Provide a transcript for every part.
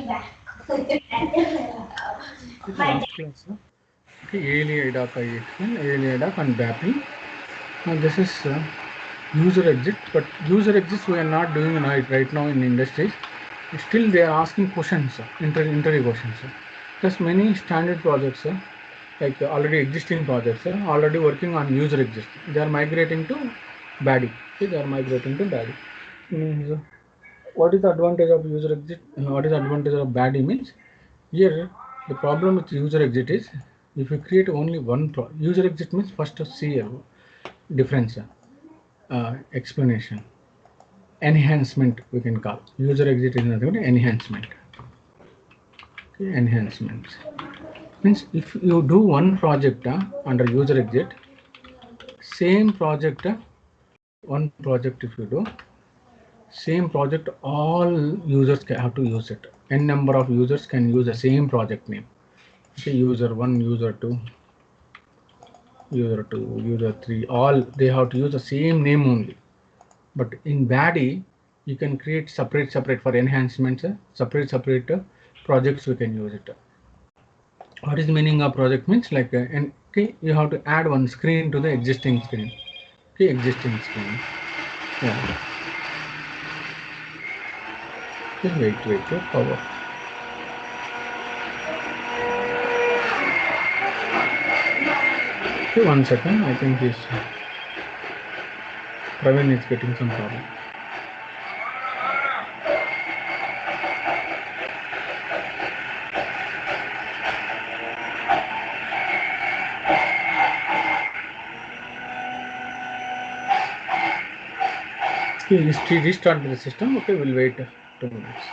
Last class, okay, ALE IDOC I explained, ALE IDOC and BAPI. Now this is user exit, but user exits we are not doing right now in industries. Still they are asking questions, interview questions. Plus many standard projects, like already existing projects, already working on user exit. They are migrating to BADI. Okay, they are migrating to BADI. Means, what is the advantage of user exit? What is the advantage of BADI means? Here the problem with user exit is if you create only one user exit means first to see a difference, explanation. Enhancement we can call user exit is nothing but enhancement. Okay, enhancements means if you do one project under user exit, same project, one project if you do same project, all users have to use it. N number of users can use the same project name. Okay, user 1, user 2, user 2, user 3, all they have to use the same name only. But in BADI you can create separate for enhancements, separate projects we can use it. What is the meaning of project means like and okay, you have to add one screen to the existing screen. Okay, existing screen. Yeah. Just wait, power. Okay, 1 second. I think this Praveen is getting some problem. Okay, restart the system. Okay, we'll wait 2 minutes.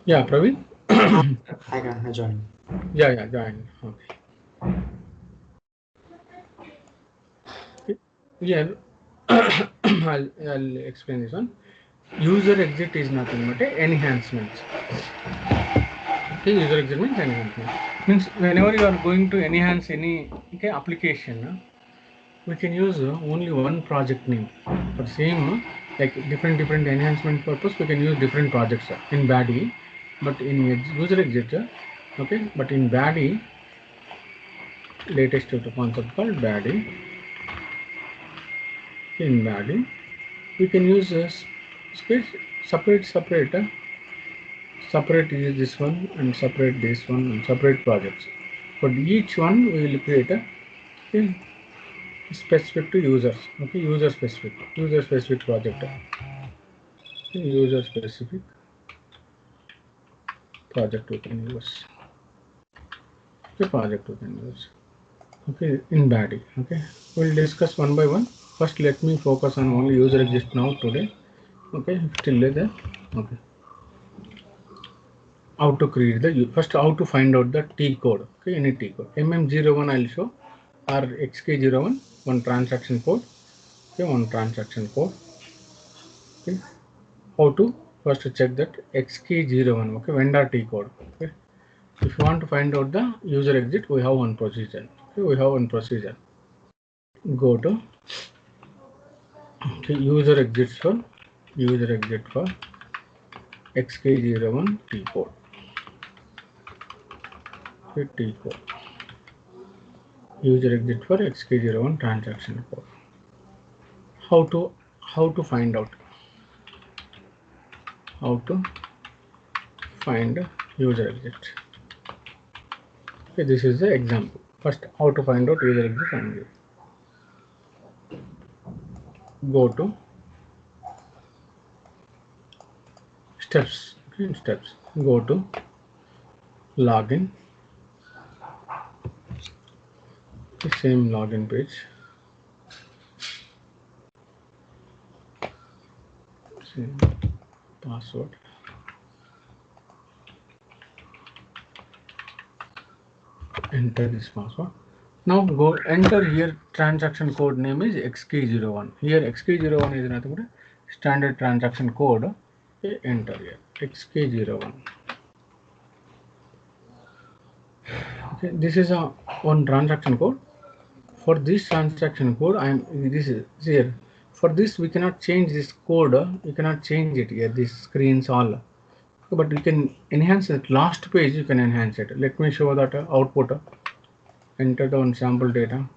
Yeah, Praveen. I join. Yeah, join. Okay. Yeah, I'll explain this one. User exit is nothing but enhancements. Okay, user exit means enhancement. Means whenever you are going to enhance any application, we can use only one project name for same like different enhancement purpose. We can use different projects in BADI, but in user exit, okay, but in BADI, latest concept called BADI. In BADI, we can use space separate is this one and separate this one and separate projects. For each one, we will create a okay, specific to users. Okay, user specific project. Okay, user specific project we can use. Okay, project we can use. Okay, in BADI. Okay, we'll discuss one by one. First, let me focus on only user exit now today. Okay, still there. Okay. How to create the first, how to find out the T code. Okay, any T code. MM01 I'll show, or XK01 one transaction code. Okay, one transaction code. Okay, how to first check that XK01. Okay, vendor T code. Okay, if you want to find out the user exit, we have one procedure. Okay, we have one procedure. Go to okay, user exit for XK01 T code. Okay, T code. User exit for XK01 transaction code. How to find out? How to find user exit? Okay, this is the example. First, how to find out user exit and go to steps. Okay, steps. Go to login. The same login page. See, password. Enter this password. Now go enter here. Transaction code name is xk01. Here xk01 is nothing but standard transaction code. Okay, enter here xk01. Okay, this is a one transaction code. For this transaction code, this is here. For this, we cannot change this code. We cannot change it here. These screens all, but we can enhance it. Last page, you can enhance it. Let me show that output. Enter the one sample data.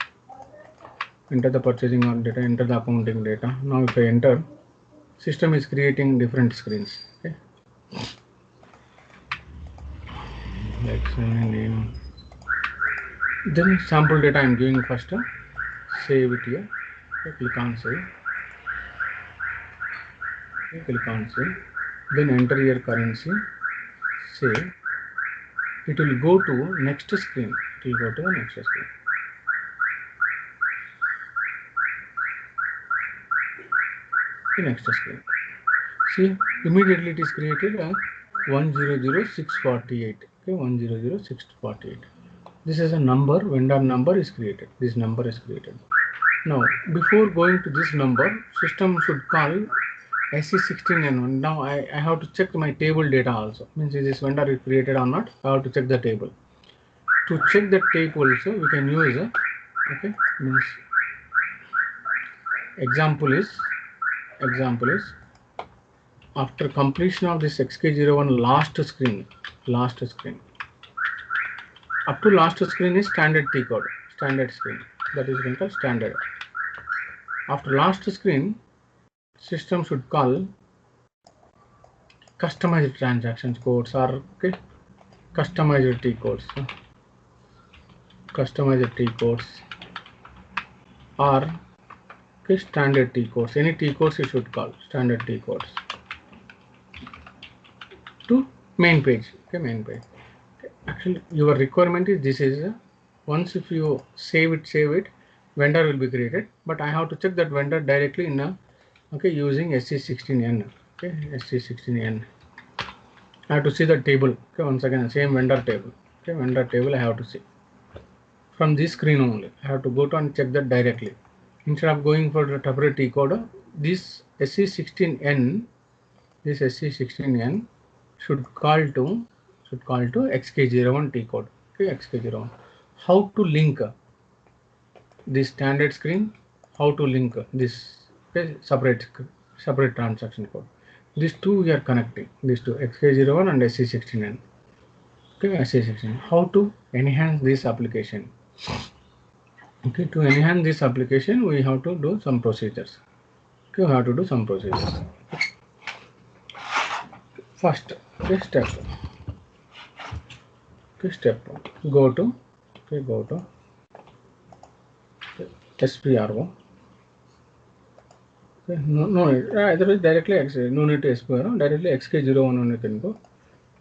Enter the purchasing order data. Enter the accounting data. Now, if I enter, system is creating different screens. Okay. Then sample data I'm giving first. Save it here. Okay, click on save. Okay, click on save. Then enter your currency. Save. It will go to next screen. It will go to the next screen. The next screen. See, immediately it is created 100648. Okay, 100648. This is a number. Vendor number is created. This number is created. Now, before going to this number, system should call SC16N1. Now I have to check my table data also. Means is this vendor is created or not? I have to check the table. To check the table also, we can use okay. Means example is after completion of this xk01 last screen. Up to last screen is standard T code, standard screen. That is called standard. After last screen, system should call customized transactions codes or okay, customized T codes. Customized T codes or okay, standard T codes. Any T codes you should call standard T codes to main page. Okay, main page. Okay. Actually, your requirement is this is once if you save it, vendor will be created. But I have to check that vendor directly in a okay using SC16N. Okay, SC16N. I have to see the table. Okay, once again same vendor table. Okay, vendor table I have to see from this screen only. I have to go to and check that directly instead of going for the separate T code. This SC16N should call to xk01 T code. Okay, xk01. How to link this standard screen? How to link this okay, separate transaction code? These two we are connecting. These two xk01 and SC16N. Okay, SC16. How to enhance this application? Okay, to enhance this application, we have to do some procedures. Okay, we have to do some procedures. First, okay, step. Okay, step. Go to SPRO. Okay, no, otherwise directly no need to SPRO. Directly xk01 only can go.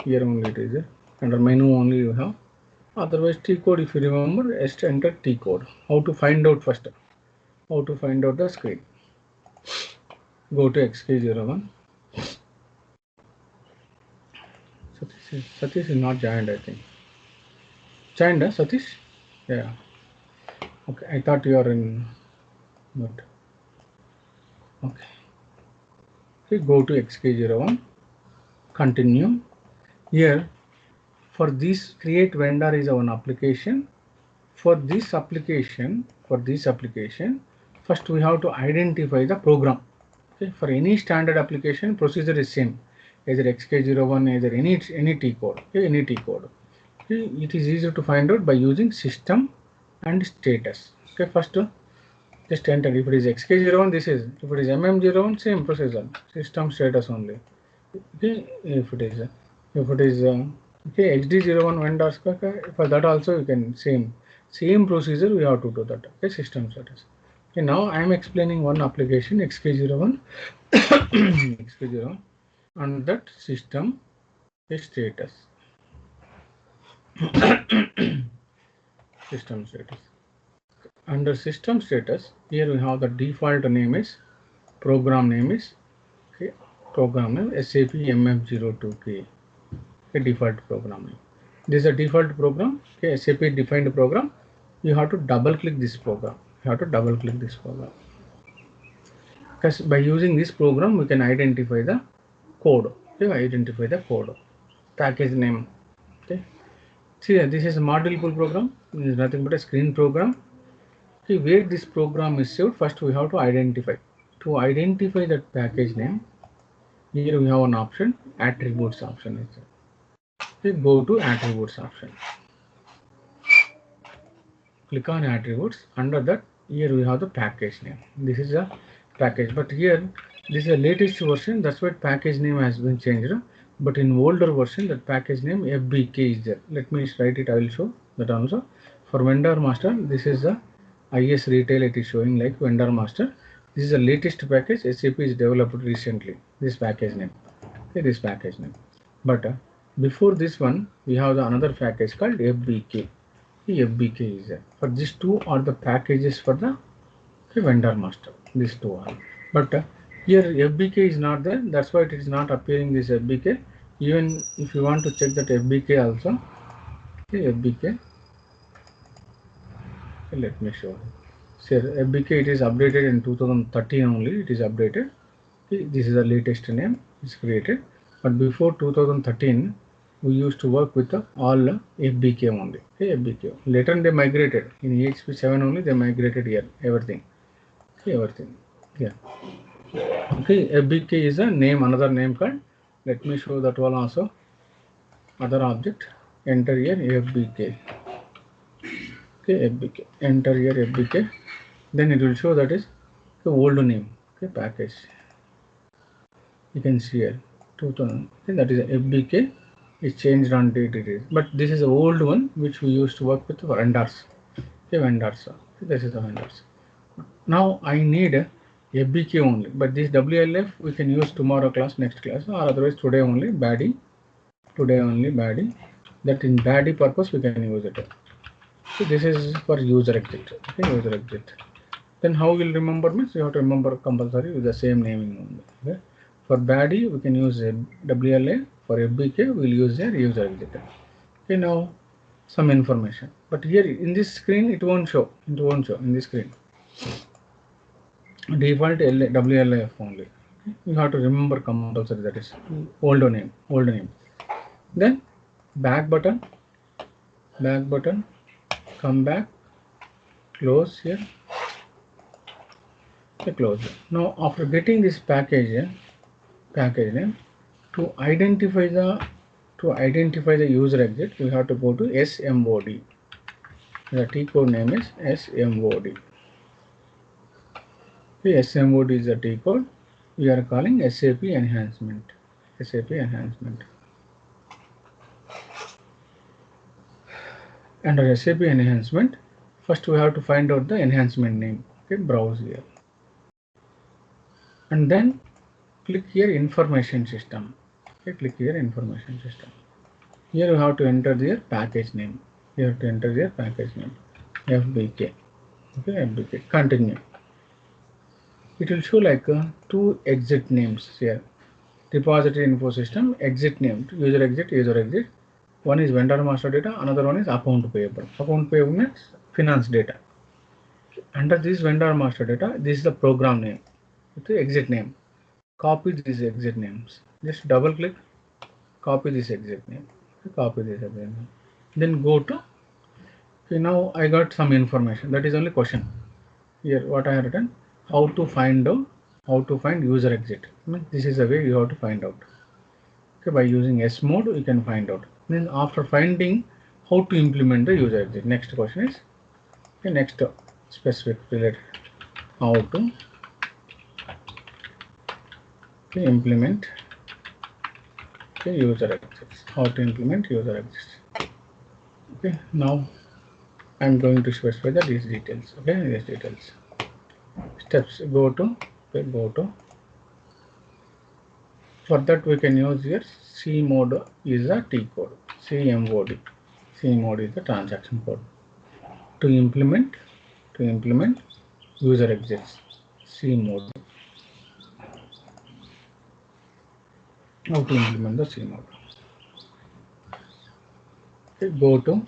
Here only it is there. Under menu only you have. Otherwise T code if you remember, just enter T code. How to find out first? How to find out the screen? Go to xk01. Satish is not joined, I think. Joined, Satish? Yeah. Okay, I thought you are in. Not. Okay. Okay, go to xk01. Continue. Here, for this create vendor is one application. For this application, first we have to identify the program. Okay, for any standard application, procedure is same. Either xk01, either any T code. Okay, any T code. Okay, it is easier to find out by using system and status. Okay, first just enter. If it is xk01, this is. If it is mm01, same procedure. System status only. Okay, if it is okay, xd01 vendors, for that also you can same procedure we have to do that. Okay, system status. Okay, now I am explaining one application xk01 xk01 and that system status. System status. Under system status, here we have the default name is program name is okay, program name SAP MF02K, a default program name. This is a default program, okay, SAP defined program. You have to double click this program. Because by using this program we can identify the code. Package name. Okay. See, this is a module pool program. This is nothing but a screen program. Okay, where this program is saved, first we have to identify. To identify that package name, here we have an option, attributes option. Okay, go to attributes option. Click on attributes. Under that, here we have the package name. This is a package, but here this is the latest version. That's why package name has been changed. But in older version, that package name FBK is there. Let me write it. I will show that also. For vendor master, this is the IS retail. It is showing like vendor master. This is the latest package SAP is developed recently. This package name. Okay, this package name. But before this one, we have the another package called FBK. FBK is there. For these two are the packages for the vendor master. These two are. But here FBK is not there. That's why it is not appearing this FBK. Even if you want to check that FBK also, FBK. Let me show. So FBK it is updated in 2013 only. It is updated. This is the latest name is created. But before 2013, we used to work with all FBK only. FBK. Later they migrated in EXP 7 only. They migrated here everything. Everything. Yeah. Okay. FBK is a name. Another name called. Let me show that one also. Other object. Enter here FBK. Okay. FBK. Enter here FBK. Then it will show that is the old name. Okay. Package. You can see here 2000. Okay, that is FBK. Is changed on date it is, but this is the old one which we used to work with vendors. Okay, vendors. Okay, this is the vendors. Now I need a FBK only, but this WLF we can use tomorrow class, next class, or otherwise today only BADI. Today only BADI. That in BADI purpose we can use it. So this is for user exit. Okay, user exit. Then how will remember means you have to remember compulsory with the same naming only. Okay. For BADI we can use WLA. For FBK we will use a user exit. Okay, now some information. But here in this screen it won't show. It won't show in this screen. Default WLAF only. Okay. You have to remember compulsory, that is old name. Then back button, come back, close here. Okay, close. Now after getting this package name, to identify the user exit, we have to go to SMOD. The T code name is SMOD. The SMOD is the T code. We are calling SAP Enhancement. Under SAP Enhancement, first we have to find out the enhancement name. Okay, browse here. And then click here Information System. Okay, click here Information System. Here you have to enter their package name. FBK. Okay, FBK. Continue. It will show like two exit names here. Repository info system, exit name, user exit. One is vendor master data, another one is account payable. Account payable means finance data. Under this vendor master data, this is the program name. Okay, exit name. Copy these exit names. Just double click, copy this exit name. Then go to. Okay, now I got some information. That is only question. Here, what I have written: how to find user exit. This is the way you have to find out. Okay, by using S mode, you can find out. Then after finding, how to implement the user exit. Next question is, okay, next specific related, how to implement user exits. Okay, now I'm going to specify these details. Okay, these details. Steps. Go to. For that we can use here C mode is a T code. CMOD. C mode is the transaction code. To implement user exits. C mode. How to implement the C mode? Okay, go to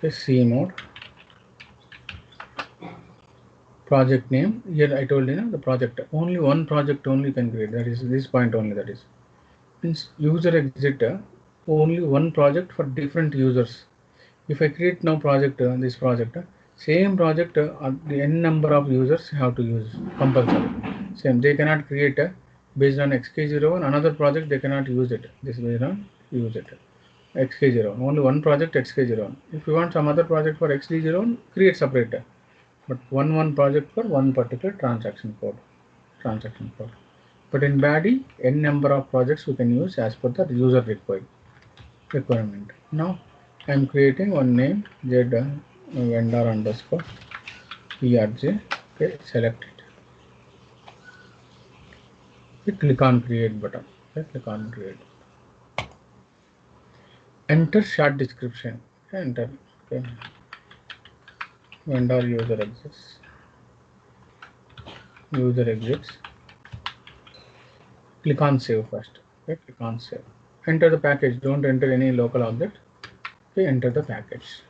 the C mode. Project name. Here I told you the project. Only one project only can create. That is this point only. That is means user exit. Only one project for different users. If I create now project, this project, same project, the n number of users have to use compulsory. Same, they cannot create based on xk01 another project. They cannot use it. This way not use it. xk01 only one project xk01. If you want some other project for xd01, create separate. But one project for one particular transaction code. Transaction code. But in BADI, n number of projects we can use as per the user requirement. Now I am creating one name Z vendor underscore PRJ. Okay, select it. Okay, click on create button. Okay, click on create. Enter short description. Okay, enter. Okay. Vendor user exits. User exits. Click on save first. Okay, click on save. Enter the package. Don't enter any local object. Okay, enter the package.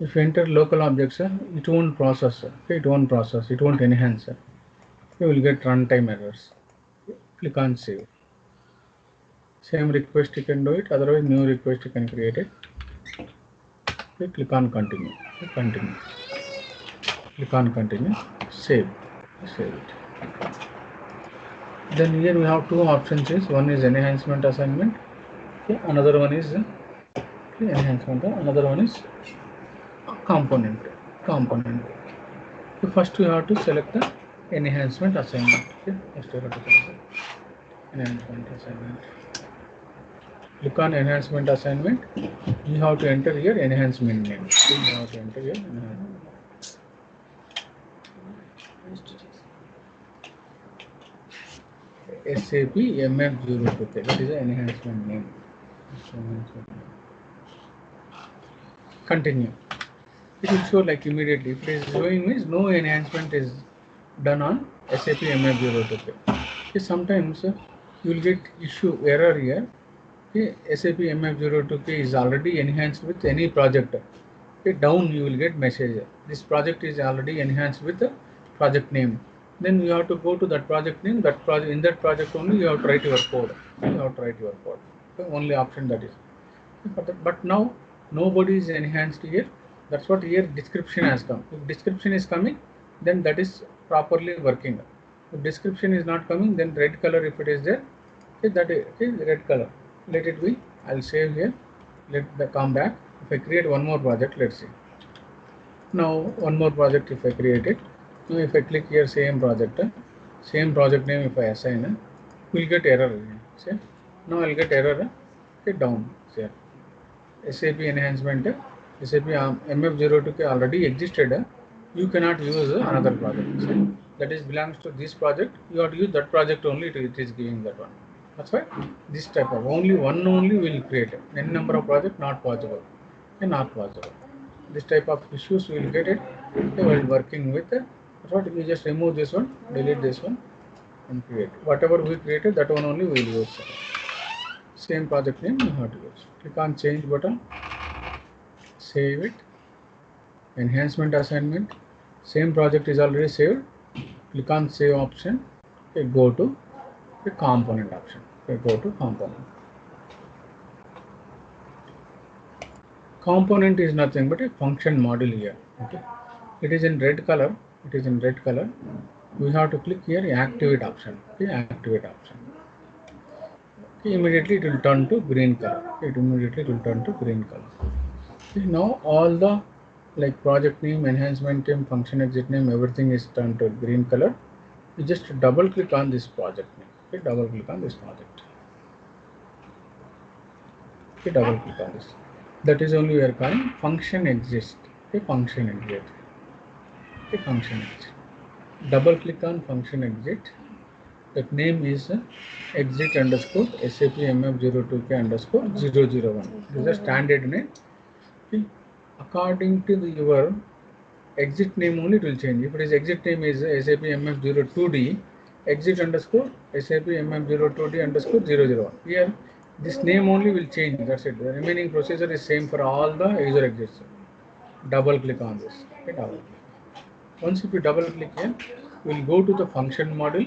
If you enter local objects, it won't process. Okay, it won't process. It won't enhance. You will get runtime errors. Click on save. Same request you can do it, otherwise new request you can create it. Okay, click on continue. Continue. Click on continue. Save. Save it. Then here we have two options. Is one is enhancement assignment. Okay, another one is enhancement. Another one is component. Component. So first we have to select the enhancement assignment. Okay, first we have to select enhancement assignment. Click on enhancement assignment. You have to enter your enhancement name. You have to enter your enhancement. SAP MF02. That is the enhancement name. Continue. It will show like immediately. If it is showing means no enhancement is done on SAP MF02. Okay, sometimes you will get issue error here. Okay, SAP MF02 is already enhanced with any project. Okay, down you will get message. This project is already enhanced with the project name. Then you have to go to that project name. That project in that project only you have to write your code. You have to write your code. Okay, only option that is. But now nobody is enhanced here. That's what here description has come. If description is coming, then that is properly working. If description is not coming, then red color if it is there, okay, that is red color. Let it be. I'll save here. Let the come back. If I create one more project, let's see. Now one more project if I create it. Now if I click here same project name if I assign, we'll get error. See? Now I'll get error. Okay, down. See? SAP enhancement, SAP MF02 already existed. You cannot use another project. See? That is belongs to this project. You have to use that project only. It is giving that one. That's why this type of only one only will create. N number of project not possible. Not possible. This type of issues we will get it while working with. That's what we just remove this one, delete this one, and create. Whatever we created, that one only we will use. Same project name you have to use. Click on change button, save it. Enhancement assignment. Same project is already saved. Click on save option. Okay, go to the component option. Okay, go to component. Component is nothing but a function module here. Okay, it is in red color. It is in red color. We have to click here activate option. Okay, activate option. Okay, immediately it will turn to green color. Immediately it will turn to green color. Okay, now all the like project name, enhancement name, function exit name, everything is turned to green color. You just double click on this project name. Okay, double click on this project. Okay, double click on this. That is only we are calling function exist. Okay, function exit. Okay, function exit. Double click on function exit. That name is exit underscore SAP MF02K underscore 001. This is a standard name. Okay. According to your exit name only it will change. If it is exit name is SAP MF02D, exit underscore SAP MM02D underscore 001. Here, this name only will change. That's it. The remaining procedure is same for all the user exits. Double click on this. Okay, double click. Once if you double click here, we'll go to the function model.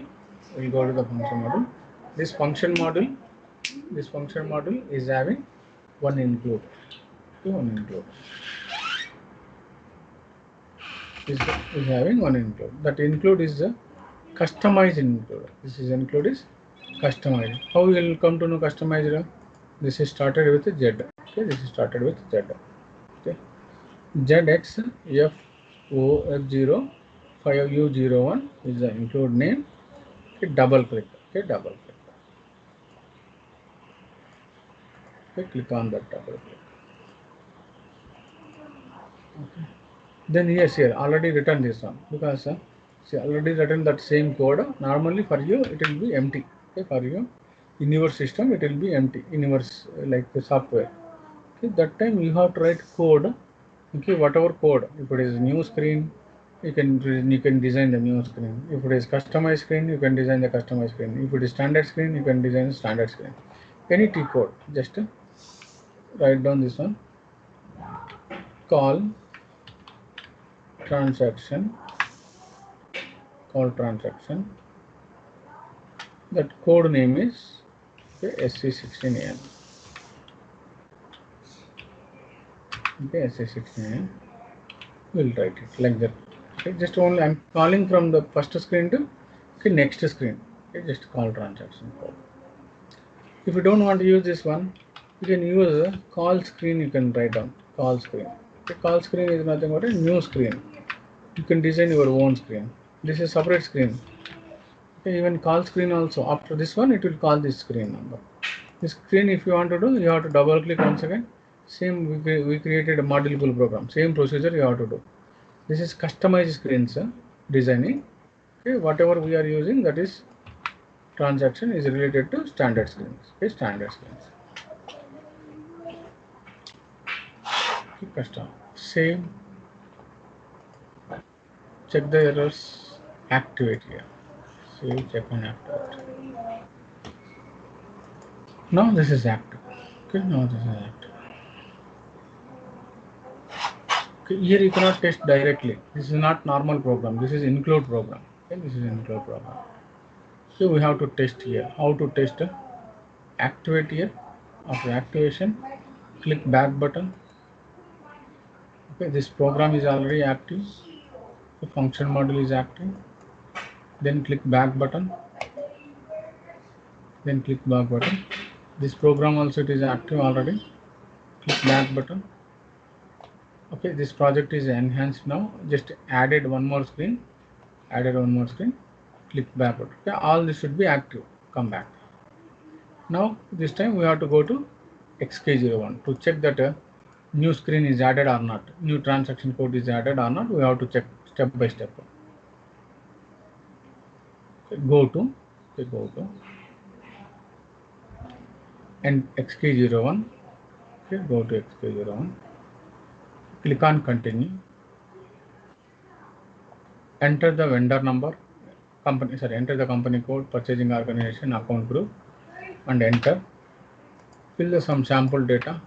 We'll go to the function model. This function model is having one include. Okay, one include. Is having one include. That include is the customized include. This is include is customized. How you will come to know customized? This is started with Z. Okay, this is started with Z. Okay, ZX F0 5U01 is the include name. Okay, double click. Okay, double click. Okay, click on that double click. Okay. Then yes, here already written this one because see already written that same code. Normally for you it will be empty. Okay, for you in your system it will be empty in your like the software. Okay, that time you have to write code. Okay, whatever code. If it is new screen, you can design the new screen. If it is customized screen, you can design the customized screen. If it is standard screen, you can design the standard screen. Any T code, just write down this one. Call transaction. Call transaction. That code name is okay, SC16N. Okay, SC16N. We'll write it like that. Okay, just only I'm calling from the first screen to okay, next screen. Okay, just call transaction code. If you don't want to use this one, you can use a call screen. You can write down call screen. Okay, call screen is nothing but a new screen. You can design your own screen. This is separate screen. Okay, even call screen also. After this one, it will call this screen number. This screen, if you want to do, you have to double click once again. Same, we created a multiple program. Same procedure you have to do. This is customized screens designing. Okay, whatever we are using, that is transaction is related to standard screens. Okay, standard screens. Okay, custom. Save. Check the errors. Activate here. Save, check and activate. Now this is active. Okay, now this is active. Okay, here you cannot test directly. This is not normal program. This is include program. Okay, this is include program. So we have to test here. How to test? Activate here. After activation, click back button. Okay, this program is already active. The function model is active. Then click back button. Then click back button. This program also it is active already. Click back button. Okay, this project is enhanced now. Just added one more screen. Added one more screen. Click back button. Okay, all this should be active. Come back. Now this time we have to go to XK01 to check that new screen is added or not. New transaction code is added or not. We have to check step by step. Okay, go to and XK01. Okay, go to XK01. Click on continue. Enter the vendor number, enter the company code, purchasing organization, account group, and enter. Fill some sample data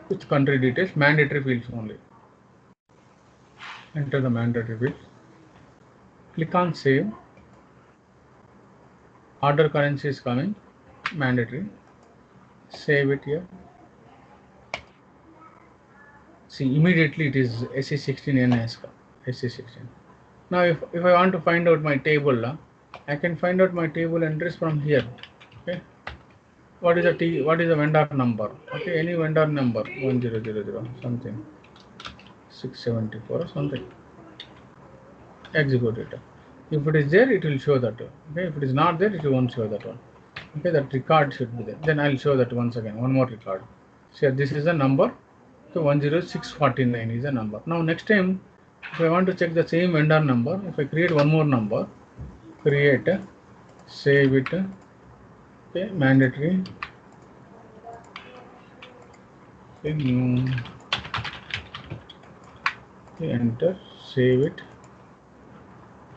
with country details, mandatory fields only. Enter the mandatory fields. Click on save. Order currency is coming, mandatory. Save it here. See, immediately it is SC16N has come. SC16. Now, if I want to find out my table, I can find out my table entries from here. Okay. What is the vendor number? Okay, any vendor number 1000 something 674 or something. Execute it. If it is there, it will show that. Okay, if it is not there, it won't show that one. Okay, that record should be there. Then I'll show that once again. One more record. So this is the number. So 10649 is the number. Now next time, if I want to check the same vendor number, if I create one more number, create, save it. Okay, mandatory. Okay, new. enter, save it,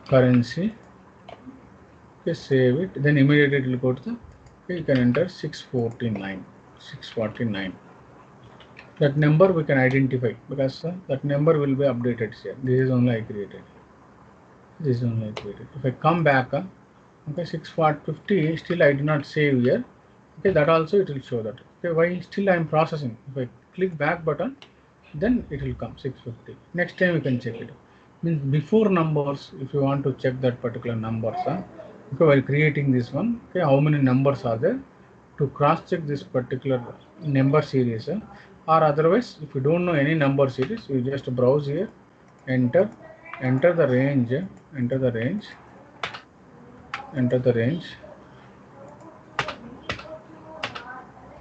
currency, okay, save it, then immediately it will go to the, okay, you can enter 649. That number we can identify because that number will be updated here. This is only I created. This is only I created. If I come back, okay, 650, still I did not save here. Okay, that also it will show that. Okay, why still I am processing? If I click back button, then it will come 650. Next time you can check it. Means before numbers, if you want to check that particular numbers, okay, while creating this one, okay, how many numbers are there? To cross check this particular number series, or otherwise, if you don't know any number series, you just browse here, enter the range, enter the range,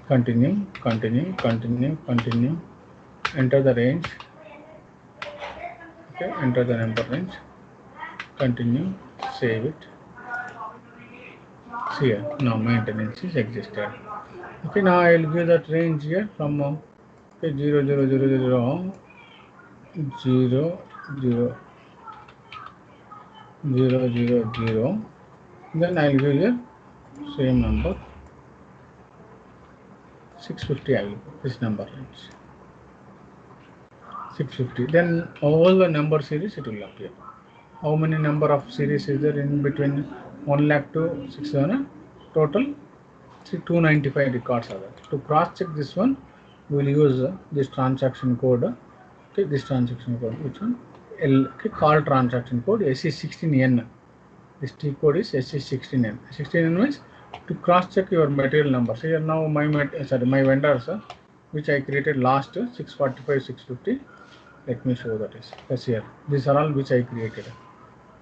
continue, enter the range, okay, enter the number range, continue, save it. See here, now maintenance is existed. Okay, now I will give that range here from okay, 0, 0, 0, 0, 0, 0, 0, 0, 0. Then I will give here same number 650. I will put this number range 650. Then all the number series it will appear. How many number of series is there in between 1 lakh to 600? Total 295 records are there. To cross check this one, we will use this transaction code. Okay, this transaction code, which one? Okay, call transaction code SE16N. This T code is SE16N. 16N means to cross check your material numbers. Here now my vendors, which I created last 645, 650. Let me show that is. Yes, here. These are all which I created.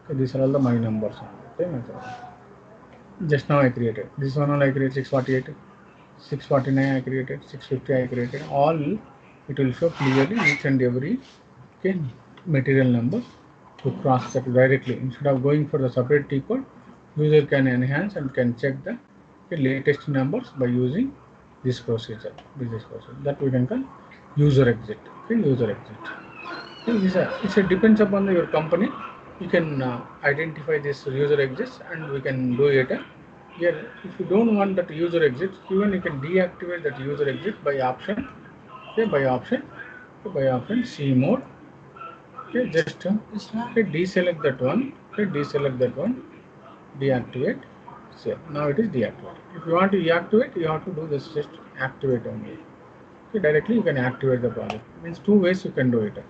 Okay, these are all the my numbers. Okay, just now I created. This one I created 648, 649 I created, 650 I created. All it will show clearly each and every, okay, material number to cross check directly. Instead of going for the separate T code, user can enhance and can check the, okay, latest numbers by using this procedure. That we can call user exit. Okay, user exit. It depends upon your company. You can identify this user exits and we can do it. Here, if you don't want that user exit, even you can deactivate that user exit by option. Okay, by option C mode. Okay, just okay, deselect that one. Okay, deselect that one. Deactivate. So now it is deactivated. If you want to deactivate, you have to do this just activate only. Okay, directly you can activate the project. Means two ways you can do it.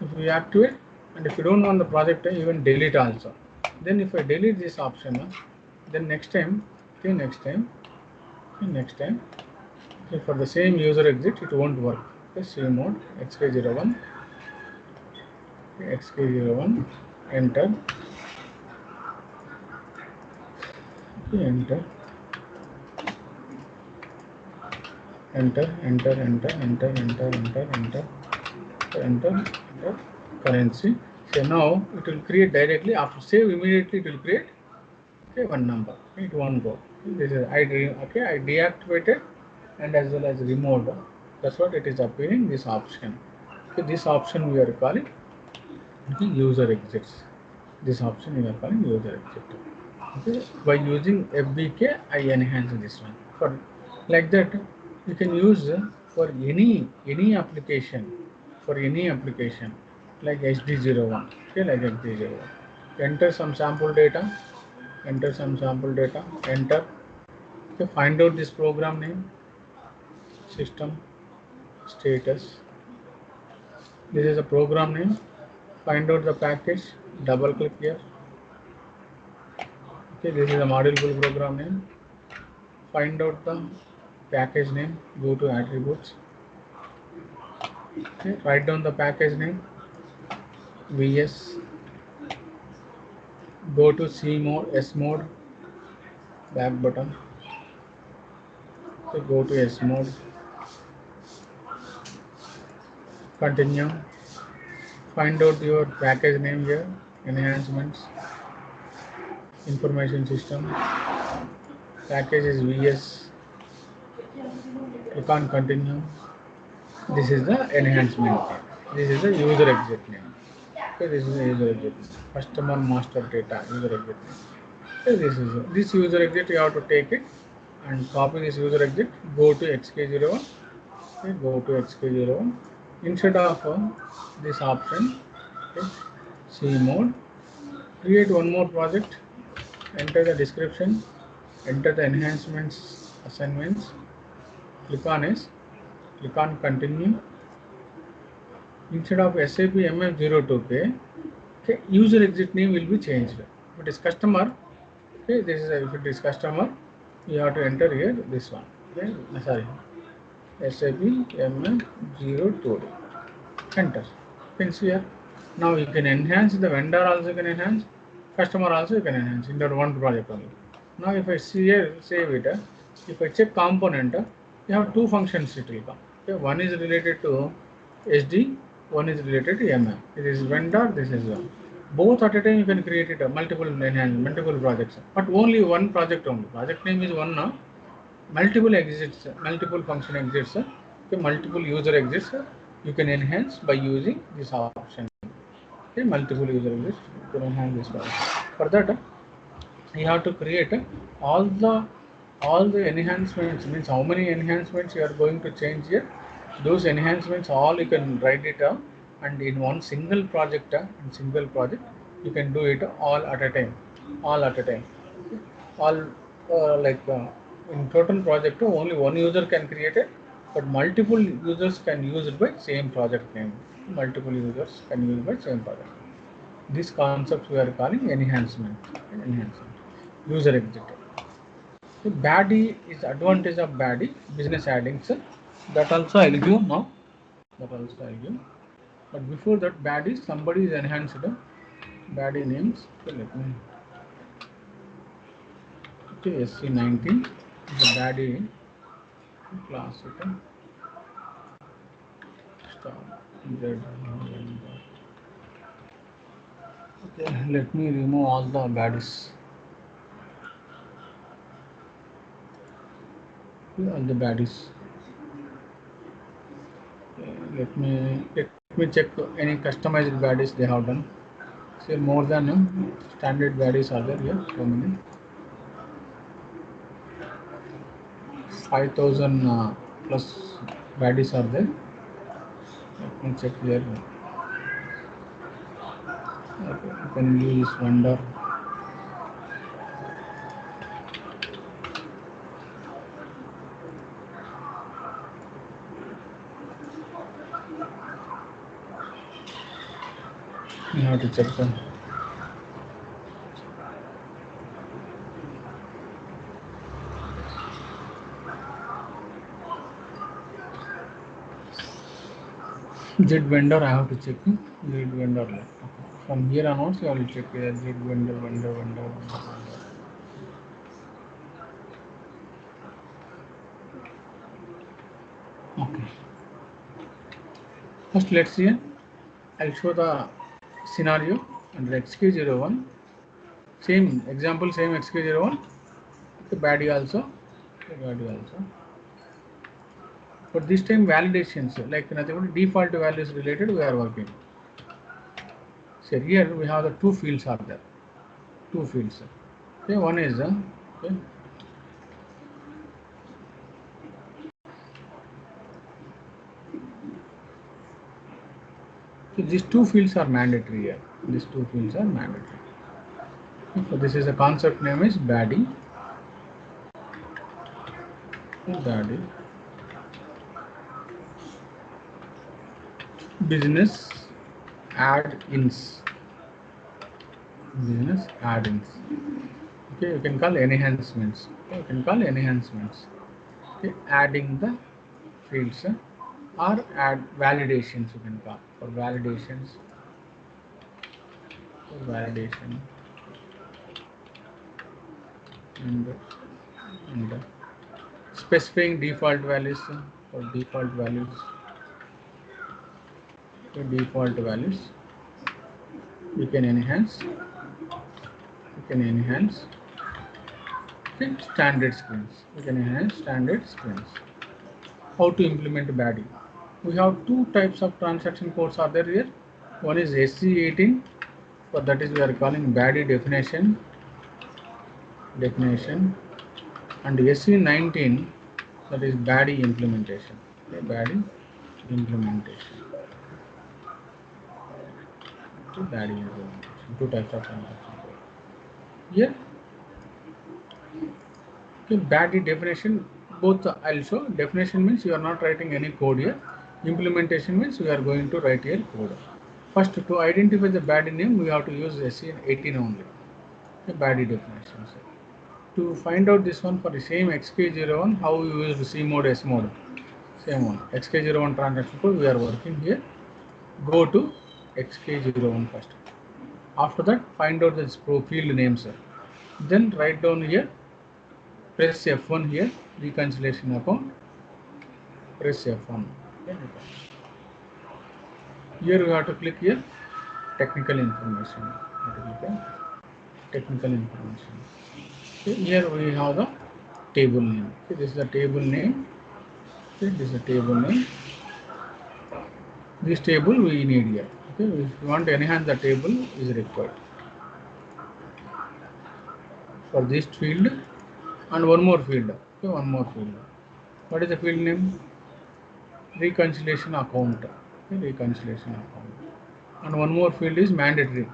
If you activate, and if you don't want the project, even delete also. Then if I delete this option, then next time, okay, okay, for the same user exit, it won't work. Okay, C mode, XK01, okay, XK01, enter, okay, enter, currency. So now it will create directly after save, immediately it will create, okay, one number. It won't go. This is I deactivated and as well as removed. That's what it is appearing, this option. Okay, this option we are calling, okay, user exits. This option we are calling user exit. Okay, by using FBK I enhance this one. For like that you can use for any application, like HD01. Okay, like HD01. Enter some sample data. Enter. Okay, find out this program name, system status. This is a program name. Find out the package. Double click here. Okay, this is a module full program name. Find out the package name. Go to attributes. Okay, write down the package name. VS. Go to C mode, S mode. Back button. Okay, go to S mode. Continue. Find out your package name here. Enhancements. Information system. Package is VS. Click on continue. This is the enhancement name. This is the user exit name. Okay, this is a user exit. Customer master data user exit. Okay, this user exit. You have to take it and copy this user exit. Go to XK01. Okay, go to XK01. Instead of this option, okay, C mode. Create one more project. Enter the description. Enter the enhancements assignments. Click on S. Click on continue. Instead of SAP MM02K, okay, user exit name will be changed. If it is customer, okay, this is if it is customer, you have to enter here this one. Okay, sorry, SAP MM02. Enter. You can see here. Now you can enhance the vendor also you can enhance, customer also you can enhance in that one project only. Now if I see here, save it. If I check component, you have two functions it will come. Okay, one is related to SD, one is related to MM. This is vendor, this is both at a time you can create it multiple multiple projects, but only one project only. Project name is one now. Multiple exits, multiple function exits, okay, multiple user exits. You can enhance by using this option. Okay, multiple user exits. You can enhance this one. For that, you have to create all the enhancements. Means how many enhancements you are going to change here. Those enhancements all you can write it down, and in one single project you can do it all at a time. All at a time. All like in total project only one user can create it, but multiple users can use it by same project name. Multiple users can use it by same project. This concept we are calling enhancement. User exit. So BADI is advantage of BADI, business addings. That also I'll give now. That also I'll give. But before that, BADI, somebody is enhanced. BADI names. Okay, let me. Okay, SC19 is the BADI class. Okay. Start. Okay, let me remove all the BADIs. All the BADIs. Okay, let me check any customized BADIs they have done. See, more than standard BADIs are there here. So many. 5,000 plus BADIs are there. Let me check here. Okay, you can use vendor. You have to check them. Z vendor I have to check. Z vendor. From here onwards I will check Z vendor. Okay. First let's see. I'll show the scenario under XK01. Same example, same XK01. The BADI also. But this time validations, like nothing but default values related we are working. So here we have the two fields are there. Two fields. Okay, one is okay. So these two fields are mandatory here. These two fields are mandatory. So this is a concept name is BADI. BADI. Business add-ins. Business add-ins. Okay, you can call enhancements. Okay, you can call enhancements. Okay, adding the fields or add validations you can call for validations. For validation and specifying default values for default values. For default values you can enhance. Okay, standard screens. You can enhance standard screens. How to implement BADI? We have two types of transaction codes are there here. One is SC18, for that is we are calling BADI definition, and SC19, that is BADI implementation. Okay, BADI implementation. Okay, BADI implementation. Two types of transaction code. Here, okay, BADI definition, both I'll show. Definition means you are not writing any code here. Implementation means we are going to write here code. First, to identify the BADI name, we have to use SC18 only. The BADI definition. To find out this one for the same XK01, how you use C mode, S mode. Same one. XK01 transaction code we are working here. Go to XK01 first. After that, find out this field names. Then write down here. Press F1 here. Reconciliation account. Press F1. Here we have to click here. Technical information. Technical information. Okay, here we have the table name. Okay, this is the table name. Okay, this is the table name. This table we need here. Okay, if you want to enhance the table is required for this field and one more field. Okay, one more field. What is the field name? Reconciliation account. Okay, reconciliation account. And one more field is mandatory.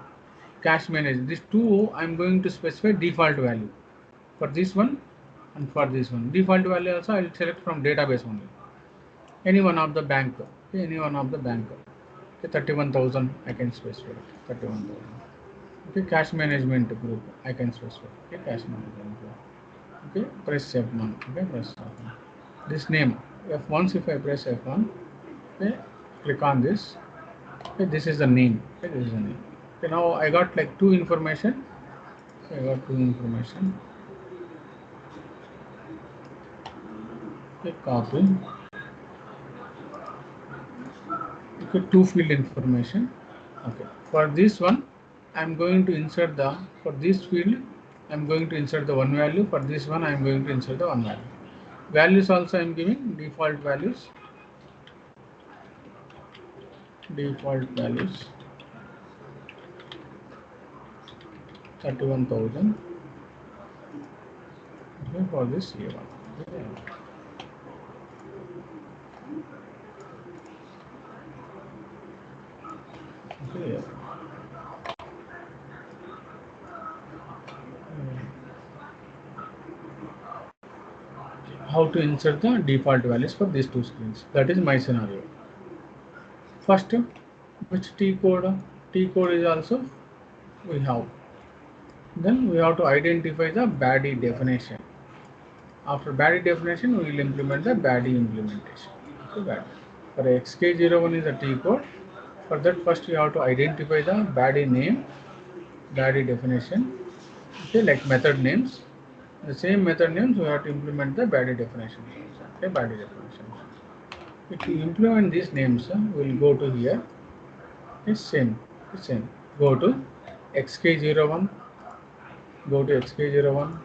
Cash management. These two I am going to specify default value for this one and for this one. Default value also I will select from database only. Any one of the bank. Okay, any one of the bank. Okay, 31,000 I can specify. 31,000. Okay, cash management group I can specify. Okay, cash management group. Okay, press F1. Okay, press F1. This name F1. If I press F1, okay, click on this. Okay, this is the name. Okay, this is the name. Okay, now I got like two information. Okay, I got two information. Okay, copy. Okay, two field information. Okay, for this one I am going to insert the, for this field I am going to insert the one value. For this one I am going to insert the one value. Values also I am giving default values. Default values 31,000. Okay, for this year one. Okay. Okay. How to insert the default values for these two screens? That is my scenario. First, which T code? T code is also we have. Then we have to identify the BADI definition. After BADI definition, we will implement the BADI implementation. So BADI. For XK01 is a T code. For that, first you have to identify the BADI name, BADI definition. Okay, like method names. The same method names we have to implement the BADI definition. Okay, BADI definition. If you implement these names, we will go to here. It's same. Go to XK01. Go to XK01.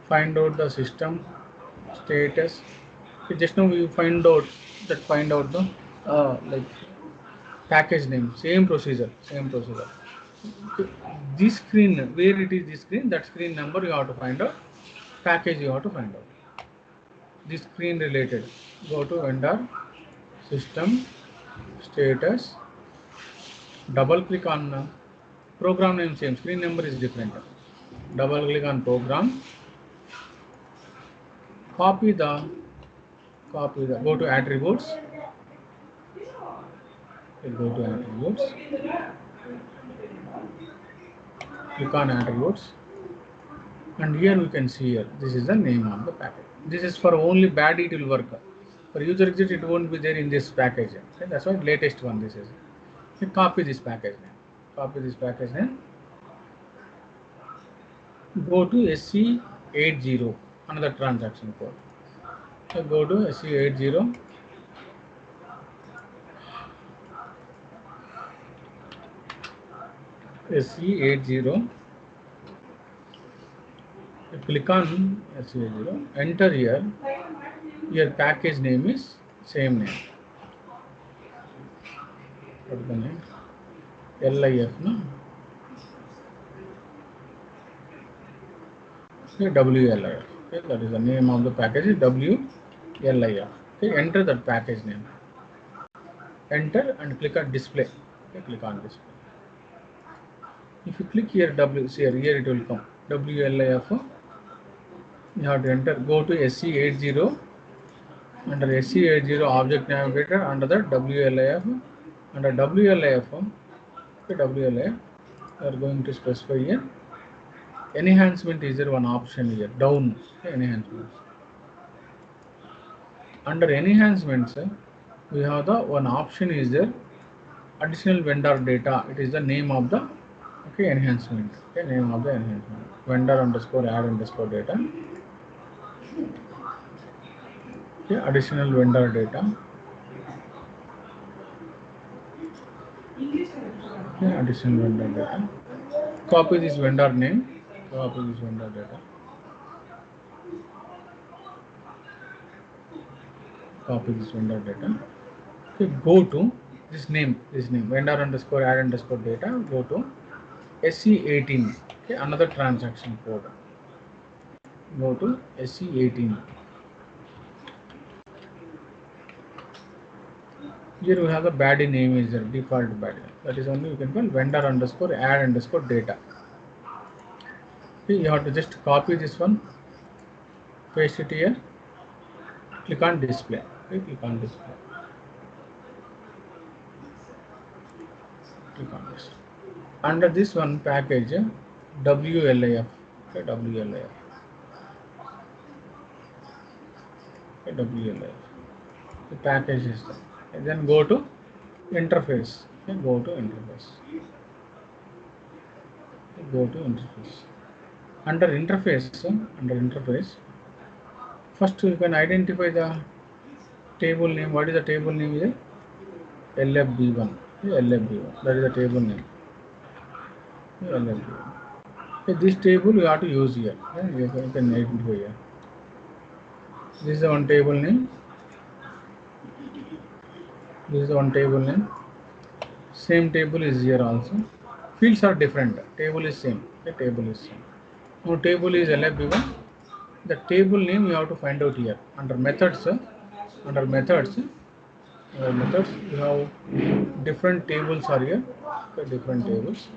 Find out the system status. Okay, just now we find out the like package name. Same procedure. Okay. This screen, where it is this screen, that screen number you have to find out. Package you have to find out. This screen related. Go to vendor, system, status. Double click on program name, same, screen number is different. Double click on program. Copy the, go to attributes. Go to attributes. Click on attributes. And here we can see here, this is the name of the package. This is for only BADI it will work. For user exit it won't be there in this package. Okay? That's why latest one this is. You copy this package name. Copy this package name. Go to SC80, another transaction code. So go to SC80. SC80. Click on SC80. Enter here. Your package name is same name. what is the name? LIF, no? Okay, WLIF. Okay, that is the name of the package is WLIF. Okay, enter that package name. Enter and click on display. Okay, click on display. If you click here here it will come WLIF. You have to enter. Go to SC80. Under SC80 object navigator, under the WLIF, under WLIF, okay, WLIF, we are going to specify here. Enhancement is there one option here, down, okay, enhancements. Under enhancements, we have the one option is there, additional vendor data. It is the name of the, okay, enhancement. Okay, name of the enhancement. Vendor underscore add underscore data. Okay, additional vendor data. Okay, additional vendor data. Copy this vendor name. Copy this vendor data. Copy this vendor data. Okay, go to this name, vendor underscore add underscore data. Go to SC18. Okay, another transaction code. Go to SC18. Here we have the BADI name is there, default BADI. That is only you can call vendor underscore add underscore data. Okay, you have to just copy this one, paste it here, click on display. Okay, click on display. Click on this. Under this one package, WLIF. Okay, WLIF. Okay, WLIF. The package is there. And then go to interface. Okay, go to interface. Okay, go to interface. Under interface, first you can identify the table name. What is the table name? Is LFB1. Okay, LFB1. That is the table name. Okay, LFB1. Okay, this table you have to use here. Okay, you can identify here. This is the one table name. This is the one table name. Same table is here also. Fields are different. Table is same. The table is same. Now table is LFB1. The table name you have to find out here. Under methods, you have different tables are here. Okay, different tables.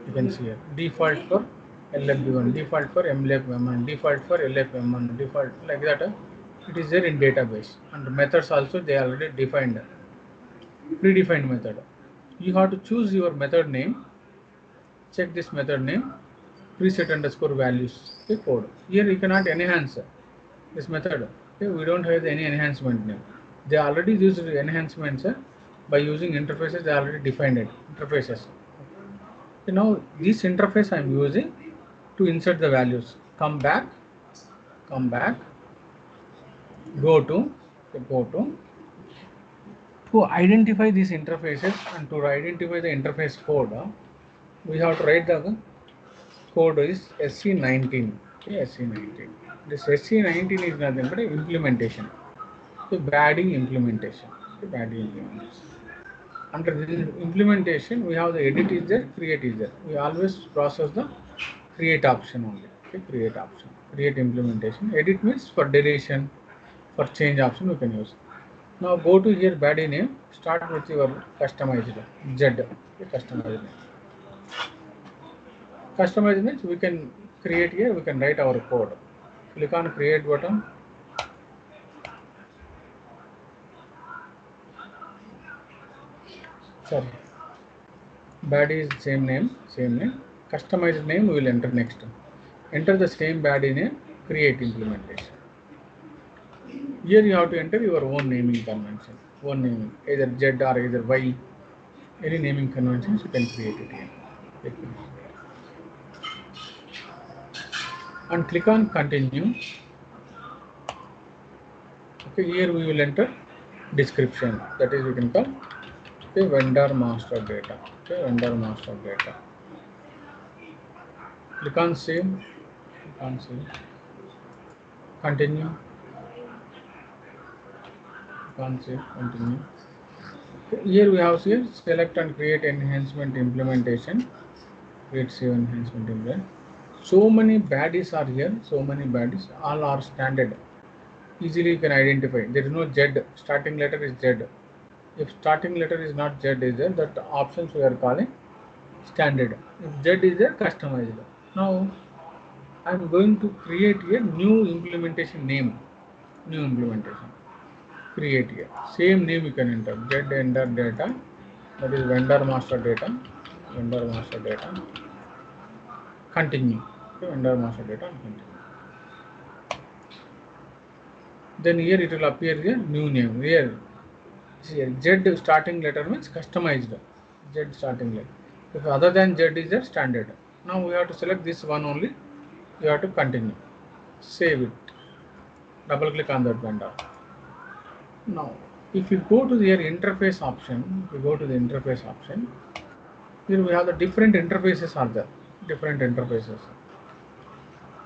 You can see here. Default for LFB1, default for MLFM1, default for LFM1, default like that. It is there in database. Under methods also they are already defined. Predefined method. You have to choose your method name. Check this method name. Preset underscore values. Okay, code. Here you cannot enhance this method. Okay, we don't have any enhancement name. They already used enhancements by using interfaces. They already defined it. Interfaces. Okay, now this interface I am using to insert the values. Come back. Go to. To identify these interfaces and to identify the interface code, we have to write the code is SC19. Okay, SC19. This SC19 is nothing but implementation. So BADI implementation. Okay, BADI implementation. Under this implementation, we have the edit is there, create is there. We always process the create option only. Okay, create option. Create implementation. Edit means for deletion, for change option we can use. Now go to here BADI name. Start with your customized Z. Okay, customized name. Customize means we can create here, we can write our code. Click on create button. Sorry. BADI is same name. Customized name we will enter next. Enter the same BADI name, create implementation. Here you have to enter your own naming convention. Own naming, either Z or either Y. Any naming conventions you can create it here. And click on continue. Okay, here we will enter description. That is we can call vendor master data. Okay, vendor master data. Click on save. Continue. Continue. Here we have here select and create enhancement implementation. Create save enhancement implement. So many baddies are here. So many baddies. All are standard. Easily you can identify. There is no Z. Starting letter is Z. If starting letter is not Z is there, that options we are calling standard. If Z is there, customized. Now I am going to create a new implementation name. New implementation. Create here. Same name you can enter. Z enter data. That is vendor master data. Vendor master data. Continue. Okay, vendor master data and continue. Then here it will appear here new name. Here Z starting letter means customized. Z starting letter. If other than Z is a standard. Now we have to select this one only. You have to continue. Save it. Double click on that vendor. Now if you go to your interface option, here we have the different interfaces are there. Different interfaces.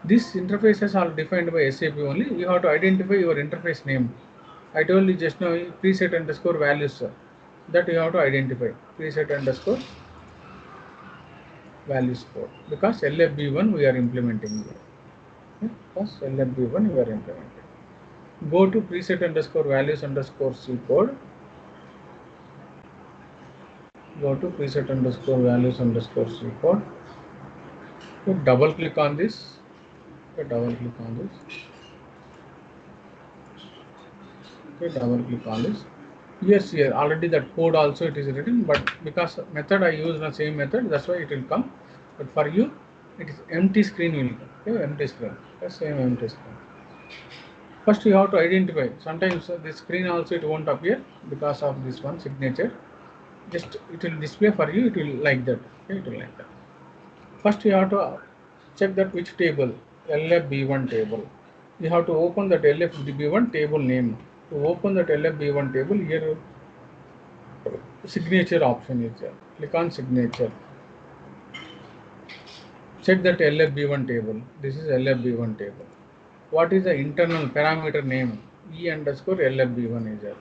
These interfaces are defined by SAP only. You have to identify your interface name. I told you just now preset underscore values that you have to identify. Preset underscore values code because LFB1 we are implementing here. Okay? Because LFB1 we are implementing. Go to preset underscore values underscore C code. Go to preset underscore values underscore C code. Okay, double click on this. Okay, double click on this. Okay, double click on this. Yes, here already that code also it is written, but because method I use the same method, that's why it will come. But for you, it is empty screen will come. Okay, empty screen. The same empty screen. First you have to identify. Sometimes this screen also it won't appear because of this one signature. Just it will display for you. It will like that. Okay, it will like that. First you have to check that which table. LFB1 table. You have to open that LFB1 table name. To open that LFB1 table, here signature option is there. Click on signature. Check that LFB1 table. This is LFB1 table. What is the internal parameter name? E underscore LFB1 is there.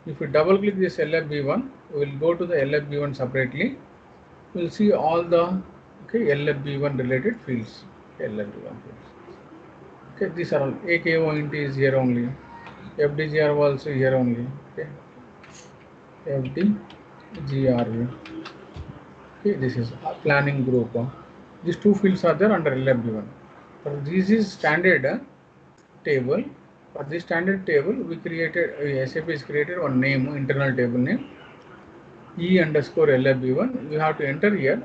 If you double click this LFB1, we will go to the LFB1 separately. We will see all the LFB1 related fields. LFB1 fields. Okay, these are all AKOINT is here only. FDGR also here only. Okay. FDGRV. Okay, this is a planning group. These two fields are there under LFB1. But this is standard table. For this standard table, we created SAP is created one name, internal table name E underscore LFB1. You have to enter here.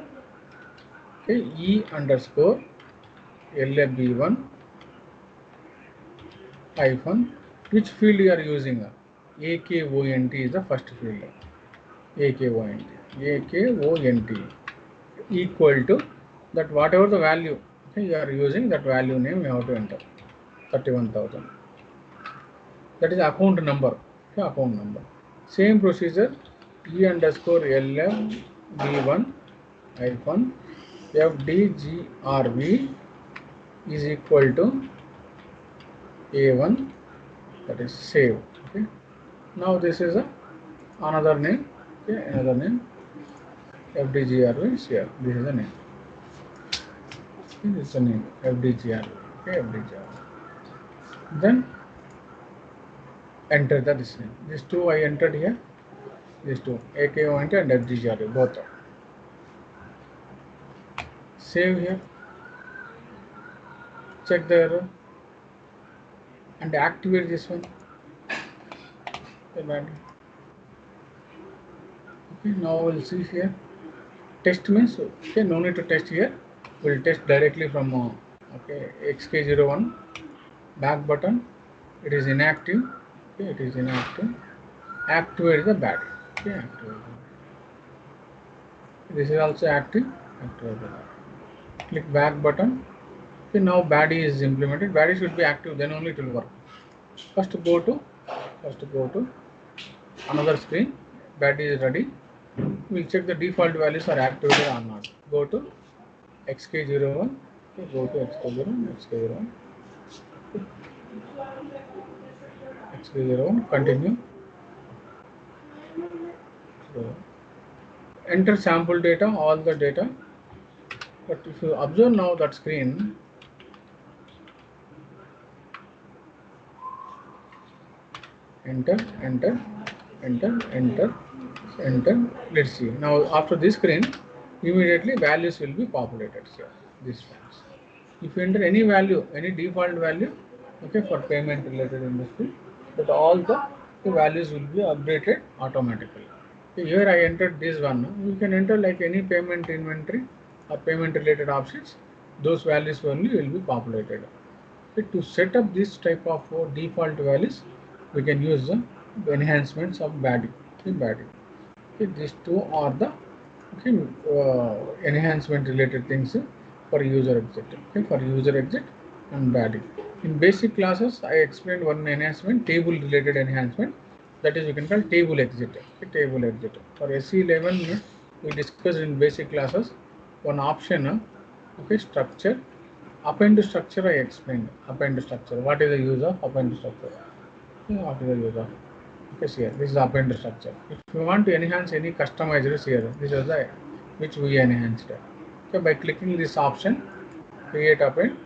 Okay, E underscore LFB1 hyphen. Which field you are using? AKOINT is the first field. AKOINT. AKOINT equal to that whatever the value you are using, that value name you have to enter. 31,000. That is account number. Okay, account number. Same procedure. E underscore LFB1 hyphen FDGRV is equal to A1. That is save. Okay. Now this is another name. Okay, another name. FDGRV is here. This is the name. Okay, this is the name. FDGRV. Okay, FDGRV. Then enter this name. These two I entered here. These two AKOINT and FDGRV both. Save here. Check the error and activate this one. Okay, now we'll see here. Test means okay, no need to test here. We'll test directly from XK01 back button. It is inactive. Okay, it is inactive. Activate the BADI. Okay, activate. This is also active. Activate the BADI. Click back button. Okay, now BADI is implemented. BADI should be active, then only it will work. First go to another screen. BADI is ready. We'll check the default values are activated or not. Go to XK01. Okay, go to XK01. XK01. Continue. So enter sample data, all the data. But if you observe now that screen, enter, enter, enter, enter, enter. Let's see. Now after this screen, immediately values will be populated here. This ones. If you enter any value, any default value, okay, for payment related industry, that all the values will be updated automatically. Okay, here I entered this one. You can enter like any payment inventory or payment related options. Those values only will be populated. Okay, to set up this type of default values, we can use the enhancements of BADI. Okay, BADI. Okay, these two are the okay, enhancement related things for user exit. Okay, for user exit and BADI. In basic classes, I explained one enhancement, table related enhancement. That is, we can call table exit. Okay, table exit. For SE11, we discussed in basic classes one option. Okay, structure. Append structure I explained. Append structure. What is the use of append structure? What is the use of? Okay, here this is append structure. If you want to enhance any customizers here, this is the which we enhanced. Okay, by clicking this option, create append,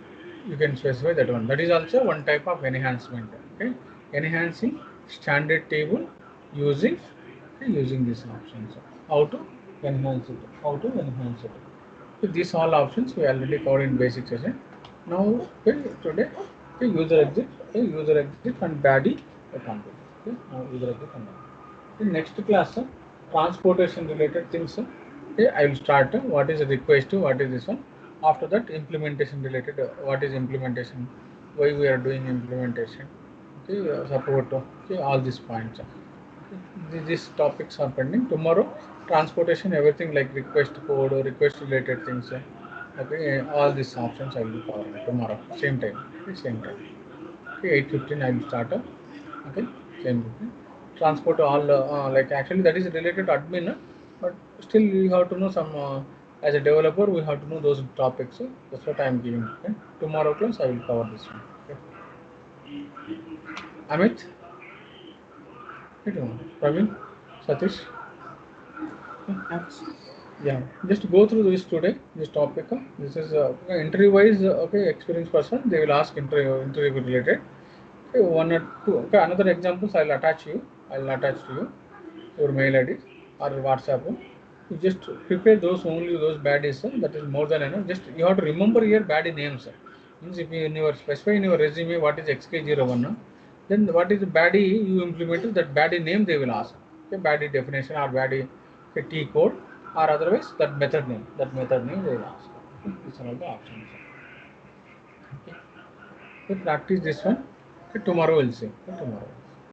you can specify that one. That is also one type of enhancement. Okay, enhancing standard table using using these options. How to enhance it? How to enhance it? So these all options we already covered in basic session. Now okay, today okay, user exit and BADI account. Okay, now user exit and BADI. In next class, transportation related things. Okay, I will start. What is a request? What is this one? After that, implementation related. What is implementation? Why we are doing implementation? Okay, support. Okay, all these points. These topics are pending. Tomorrow, transportation, everything like request code or request related things. Okay, all these options I will cover tomorrow, same time. Okay, same time. Okay, 8:15 I will start. Okay, same time. Transport all like actually that is related to admin, but still we have to know some. As a developer, we have to know those topics. That's what I am giving. Okay? Tomorrow class I will cover this one. Okay. Amit, Praveen, Satish. Yes. Yeah, just go through this today, this topic. This is interview wise, okay, experienced person. They will ask interview related. Okay, one or two. Okay, another examples I'll attach you. I'll attach to you your mail ID or WhatsApp. You just prepare those only those baddies. That is more than enough. Just you have to remember your baddie names. Means if you in your specify in your resume what is XK01, then what is the baddie you implemented, that baddie name they will ask. Okay, baddie definition or baddie okay, T code or otherwise that method name. That method name they will ask. Okay, these are all the options. Okay, so practice this one. Okay, tomorrow we'll see. Okay, tomorrow.